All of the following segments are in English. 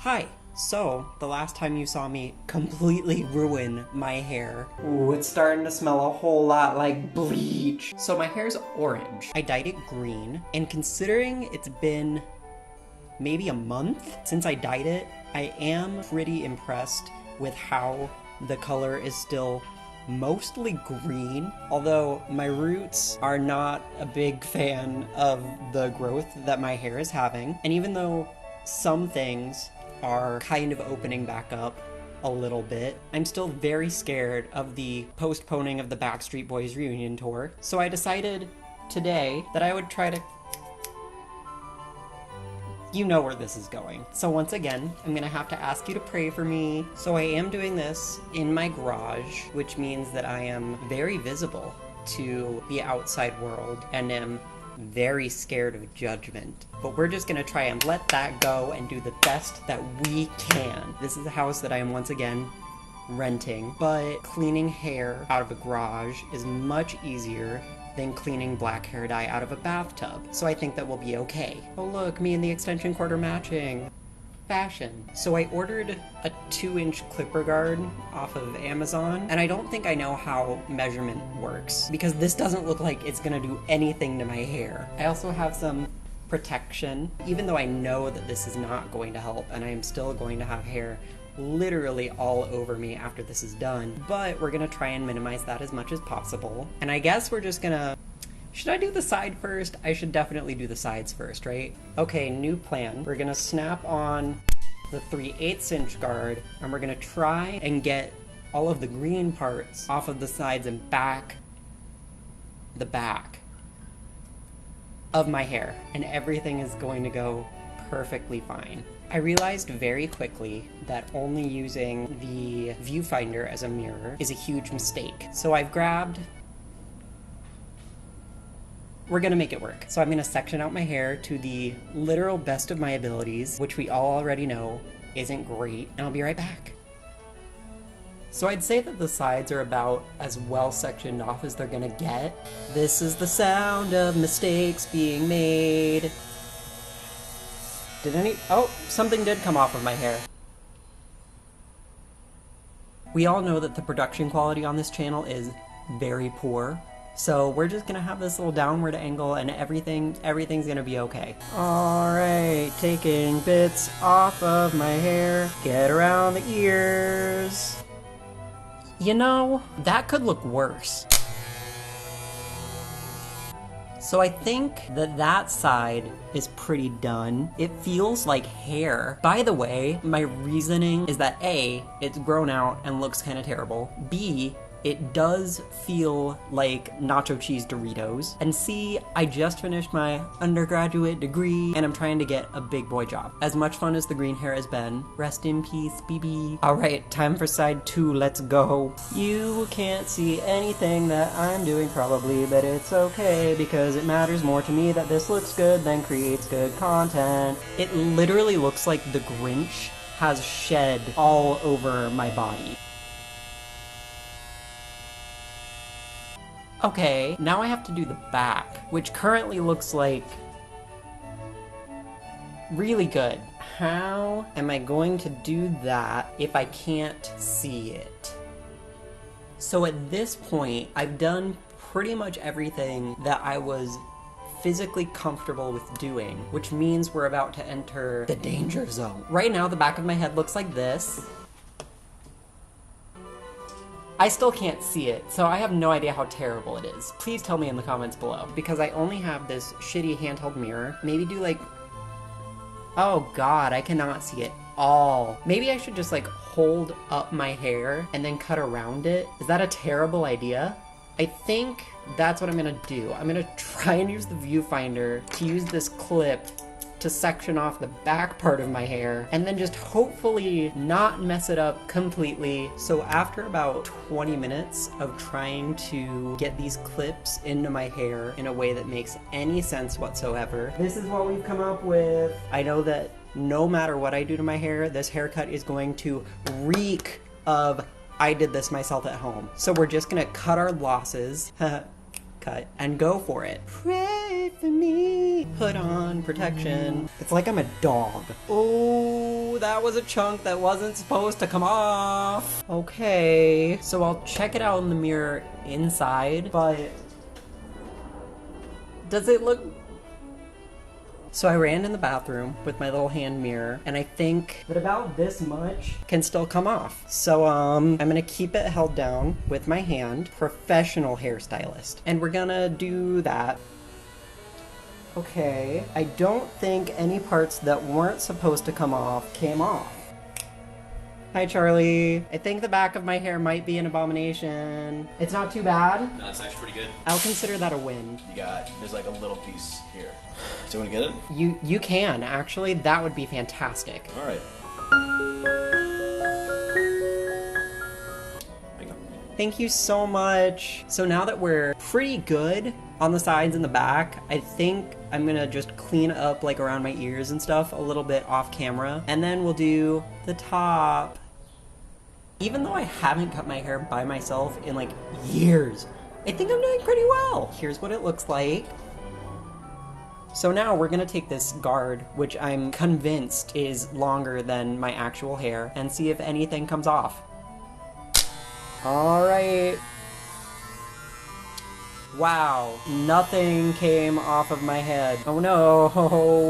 Hi! So, the last time you saw me completely ruin my hair. Ooh, it's starting to smell a whole lot like bleach. So my hair's orange. I dyed it green, and considering it's been maybe a month since I dyed it, I am pretty impressed with how the color is still mostly green, although my roots are not a big fan of the growth that my hair is having. And even though some things are kind of opening back up a little bit, I'm still very scared of the postponing of the Backstreet Boys reunion tour. So I decided today that I would try to... You know where this is going. So once again, I'm gonna have to ask you to pray for me. So I am doing this in my garage, which means that I am very visible to the outside world and am very scared of judgment. But we're just gonna try and let that go and do the best that we can. This is a house that I am once again renting, but cleaning hair out of a garage is much easier than cleaning black hair dye out of a bathtub. So I think that we'll be okay. Oh look, me and the extension cord are matching. Fashion. So I ordered a 2-inch clipper guard off of Amazon, and I don't think I know how measurement works, because this doesn't look like it's gonna do anything to my hair. I also have some protection, even though I know that this is not going to help, and I am still going to have hair literally all over me after this is done, but we're gonna try and minimize that as much as possible. And I guess we're just gonna... Should I do the side first? I should definitely do the sides first, right? Okay, new plan. We're gonna snap on the 3/8 inch guard, and we're gonna try and get all of the green parts off of the sides and back of my hair, and everything is going to go perfectly fine. I realized very quickly that only using the viewfinder as a mirror is a huge mistake. So I've grabbed... We're gonna make it work. So I'm gonna section out my hair to the literal best of my abilities, which we all already know isn't great, and I'll be right back. So I'd say that the sides are about as well sectioned off as they're gonna get. This is the sound of mistakes being made. Oh, something did come off of my hair. We all know that the production quality on this channel is very poor, so we're just gonna have this little downward angle and everything's gonna be okay. Alright, taking bits off of my hair, get around the ears. You know, that could look worse. So I think that that side is pretty done. It feels like hair. By the way, my reasoning is that A, it's grown out and looks kind of terrible. B, it does feel like nacho cheese Doritos. And C, I just finished my undergraduate degree and I'm trying to get a big boy job. As much fun as the green hair has been, rest in peace, BB. Alright, time for side 2, let's go. You can't see anything that I'm doing probably, but it's okay because it matters more to me that this looks good than creates good content. It literally looks like the Grinch has shed all over my body. Okay, now I have to do the back, which currently looks like really good. How am I going to do that if I can't see it? So at this point, I've done pretty much everything that I was physically comfortable with doing, which means we're about to enter the danger zone. Right now, the back of my head looks like this. I still can't see it, so I have no idea how terrible it is. Please tell me in the comments below, because I only have this shitty handheld mirror. Maybe do like... Oh god, I cannot see it all. Maybe I should just like hold up my hair and then cut around it. Is that a terrible idea? I think that's what I'm gonna do. I'm gonna try and use the viewfinder to use this clip to section off the back part of my hair and then just hopefully not mess it up completely. So after about 20 minutes of trying to get these clips into my hair in a way that makes any sense whatsoever, this is what we've come up with. I know that no matter what I do to my hair, this haircut is going to reek of I did this myself at home. So we're just gonna cut our losses, cut, and go for it. Pray for me. Put on protection. It's like I'm a dog. Oh, that was a chunk that wasn't supposed to come off. Okay, so I'll check it out in the mirror inside, but does it look... So I ran in the bathroom with my little hand mirror, and I think that about this much can still come off. So I'm gonna keep it held down with my hand, professional hairstylist. And we're gonna do that. Okay, I don't think any parts that weren't supposed to come off came off. Hi, Charlie. I think the back of my hair might be an abomination. It's not too bad. No, it's actually pretty good. I'll consider that a win. There's like a little piece here. Do you want to get it? You can, actually. That would be fantastic. All right. There you go. Thank you so much. So now that we're pretty good on the sides and the back, I think I'm gonna just clean up like around my ears and stuff a little bit off camera. And then we'll do the top. Even though I haven't cut my hair by myself in like years, I think I'm doing pretty well. Here's what it looks like. So now we're gonna take this guard, which I'm convinced is longer than my actual hair, and see if anything comes off. All right. Wow, nothing came off of my head. Oh no,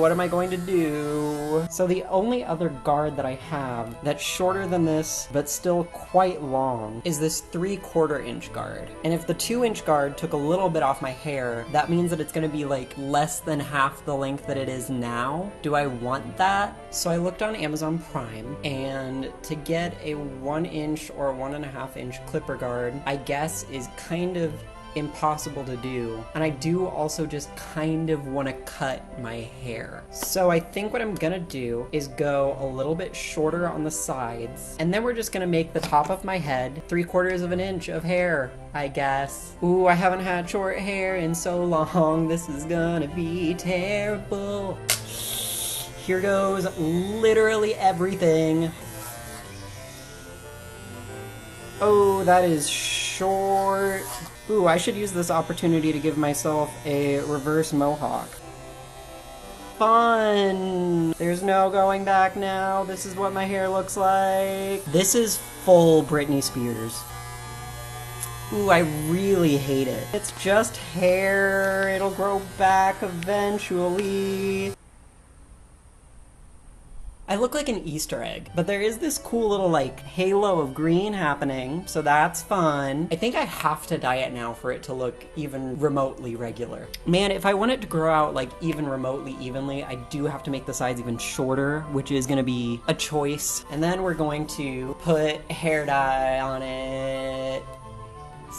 what am I going to do? So the only other guard that I have that's shorter than this, but still quite long, is this 3/4 inch guard. And if the 2-inch guard took a little bit off my hair, that means that it's gonna be like less than half the length that it is now. Do I want that? So I looked on Amazon Prime, and to get a 1-inch or 1.5-inch clipper guard, I guess is kind of impossible to do. And I do also just kind of want to cut my hair. So I think what I'm gonna do is go a little bit shorter on the sides, and then we're just gonna make the top of my head 3/4 of an inch of hair, I guess. Ooh, I haven't had short hair in so long. This is gonna be terrible. Here goes literally everything. Oh, that is short. Ooh, I should use this opportunity to give myself a reverse mohawk. Fun! There's no going back now. This is what my hair looks like. This is full Britney Spears. Ooh, I really hate it. It's just hair. It'll grow back eventually. I look like an Easter egg, but there is this cool little like halo of green happening, so that's fun. I think I have to dye it now for it to look even remotely regular. Man, if I want it to grow out like even remotely evenly, I do have to make the sides even shorter, which is gonna be a choice. And then we're going to put hair dye on it.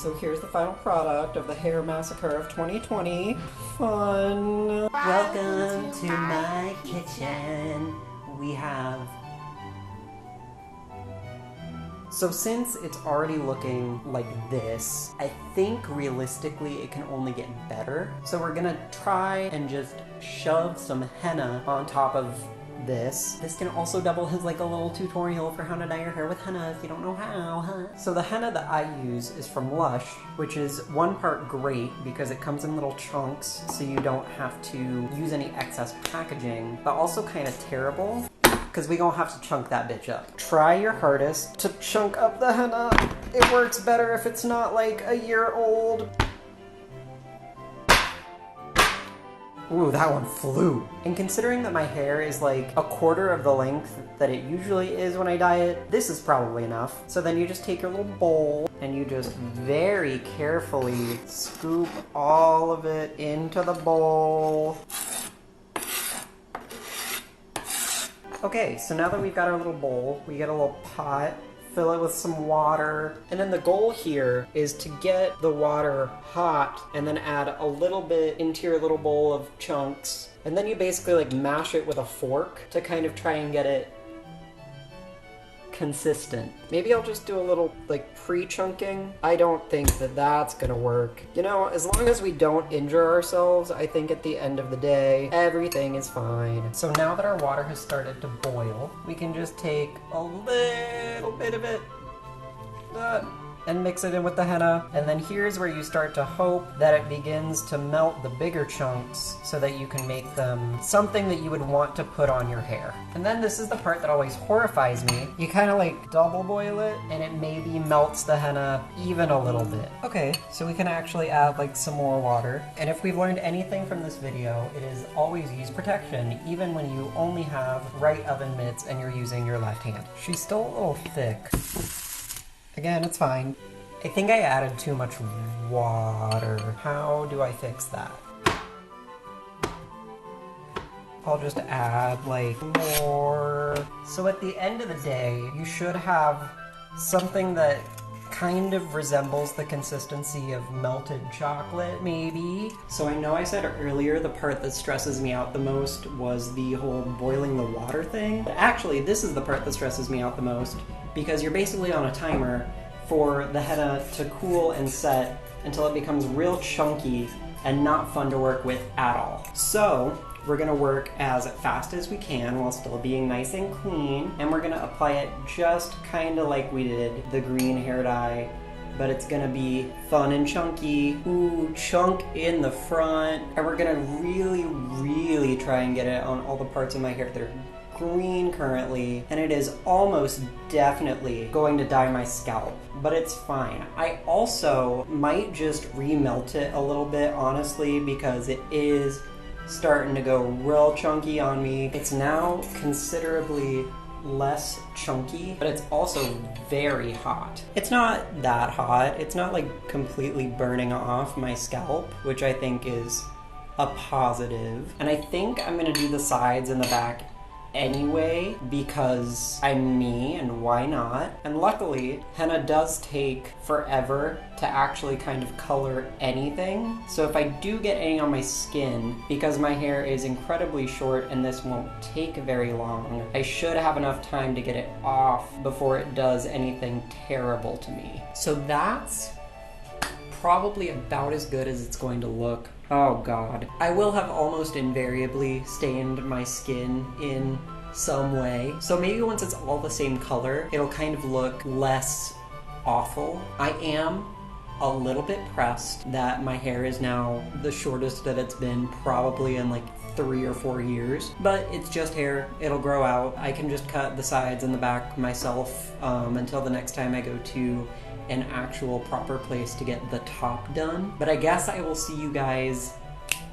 So here's the final product of the hair massacre of 2020. Fun. Welcome to my kitchen. We have... So since it's already looking like this, I think realistically it can only get better. So we're gonna try and just shove some henna on top of this. This can also double as like a little tutorial for how to dye your hair with henna if you don't know how, huh? So the henna that I use is from Lush, which is 1 part great because it comes in little chunks so you don't have to use any excess packaging, but also kind of terrible because we gonna have to chunk that bitch up. Try your hardest to chunk up the henna. It works better if it's not like a year old. Ooh, that one flew. And considering that my hair is like 1/4 of the length that it usually is when I dye it, this is probably enough. So then you just take your little bowl and you just very carefully scoop all of it into the bowl. Okay, so now that we've got our little bowl, we get a little pot, fill it with some water, and then the goal here is to get the water hot and then add a little bit into your little bowl of chunks, and then you basically like mash it with a fork to kind of try and get it consistent. Maybe I'll just do a little like pre-chunking. I don't think that that's gonna work. You know, as long as we don't injure ourselves, I think at the end of the day, everything is fine. So now that our water has started to boil, we can just take a little bit of it. and mix it in with the henna. And then here's where you start to hope that it begins to melt the bigger chunks so that you can make them something that you would want to put on your hair. And then this is the part that always horrifies me. You kind of like double boil it and it maybe melts the henna even a little bit. Okay, so we can actually add like some more water. And if we've learned anything from this video, it is always use protection, even when you only have right oven mitts and you're using your left hand. She's still a little thick. Again, it's fine. I think I added too much water. How do I fix that? I'll just add like more. So at the end of the day, you should have something that kind of resembles the consistency of melted chocolate, maybe. So I know I said earlier the part that stresses me out the most was the whole boiling the water thing. But actually, this is the part that stresses me out the most, because you're basically on a timer for the henna to cool and set until it becomes real chunky and not fun to work with at all. So we're gonna work as fast as we can while still being nice and clean, and we're gonna apply it just kind of like we did the green hair dye, but it's gonna be fun and chunky. Ooh, chunk in the front. And we're gonna really, really try and get it on all the parts of my hair that are green currently, and it is almost definitely going to dye my scalp, but it's fine. I also might just remelt it a little bit, honestly, because it is starting to go real chunky on me. It's now considerably less chunky, but it's also very hot. It's not that hot. It's not like completely burning off my scalp, which I think is a positive. And I think I'm gonna do the sides and the back anyway, because I'm me and why not? And luckily, henna does take forever to actually kind of color anything. So if I do get any on my skin, because my hair is incredibly short and this won't take very long, I should have enough time to get it off before it does anything terrible to me. So that's probably about as good as it's going to look. Oh god. I will have almost invariably stained my skin in some way. So maybe once it's all the same color, it'll kind of look less awful. I am a little bit pressed that my hair is now the shortest that it's been probably in like 3 or 4 years, but it's just hair. It'll grow out. I can just cut the sides and the back myself until the next time I go to an actual proper place to get the top done. But I guess I will see you guys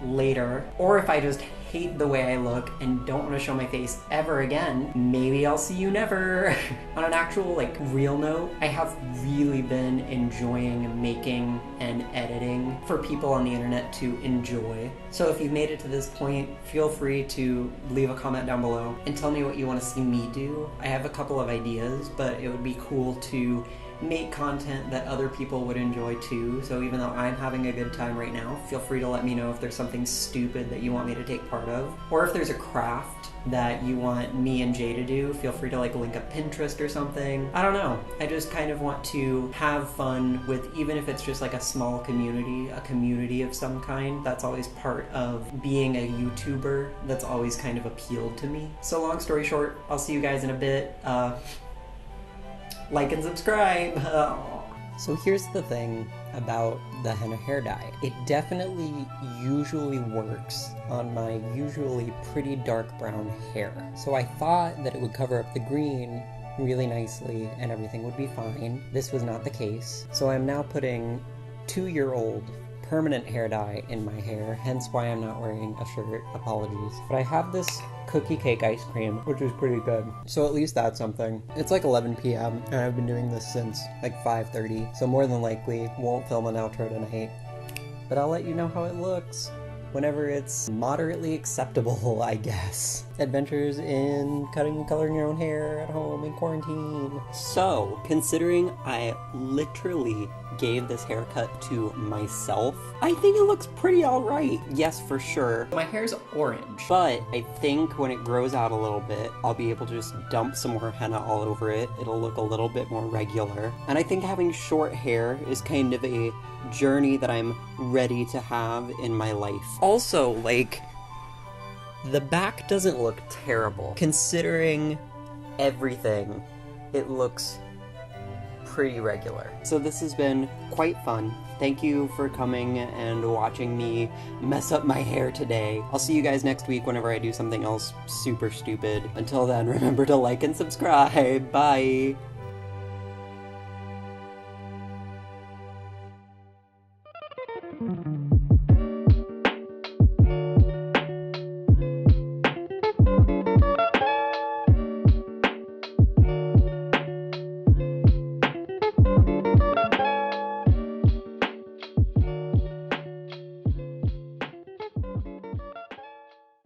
later, or if I just hate the way I look and don't want to show my face ever again, maybe I'll see you never. On an actual like real note, I have really been enjoying making and editing for people on the internet to enjoy. So if you've made it to this point, feel free to leave a comment down below and tell me what you want to see me do. I have a couple of ideas, but it would be cool to make content that other people would enjoy too. So even though I'm having a good time right now, feel free to let me know if there's something stupid that you want me to take part of, or if there's a craft that you want me and Jay to do. Feel free to like link up Pinterest or something. I don't know. I just kind of want to have fun with, even if it's just like a small community, a community of some kind. That's always part of being a YouTuber. That's always kind of appealed to me. So long story short, I'll see you guys in a bit. Like and subscribe. So here's the thing about the henna hair dye. It definitely usually works on my usually pretty dark brown hair. So I thought that it would cover up the green really nicely and everything would be fine. This was not the case. So I'm now putting 2-year-old permanent hair dye in my hair, hence why I'm not wearing a shirt. Apologies. But I have this cookie cake ice cream, which is pretty good. So at least that's something. It's like 11 p.m. and I've been doing this since like 5:30, so more than likely won't film an outro tonight. But I'll let you know how it looks whenever it's moderately acceptable, I guess. Adventures in cutting and coloring your own hair at home in quarantine. So, considering I literally gave this haircut to myself, I think it looks pretty alright. Yes, for sure. My hair's orange, but I think when it grows out a little bit, I'll be able to just dump some more henna all over it. It'll look a little bit more regular. And I think having short hair is kind of a journey that I'm ready to have in my life. Also, like, the back doesn't look terrible. Considering everything, it looks pretty regular. So this has been quite fun. Thank you for coming and watching me mess up my hair today. I'll see you guys next week whenever I do something else super stupid. Until then, remember to like and subscribe. Bye! Mm-hmm.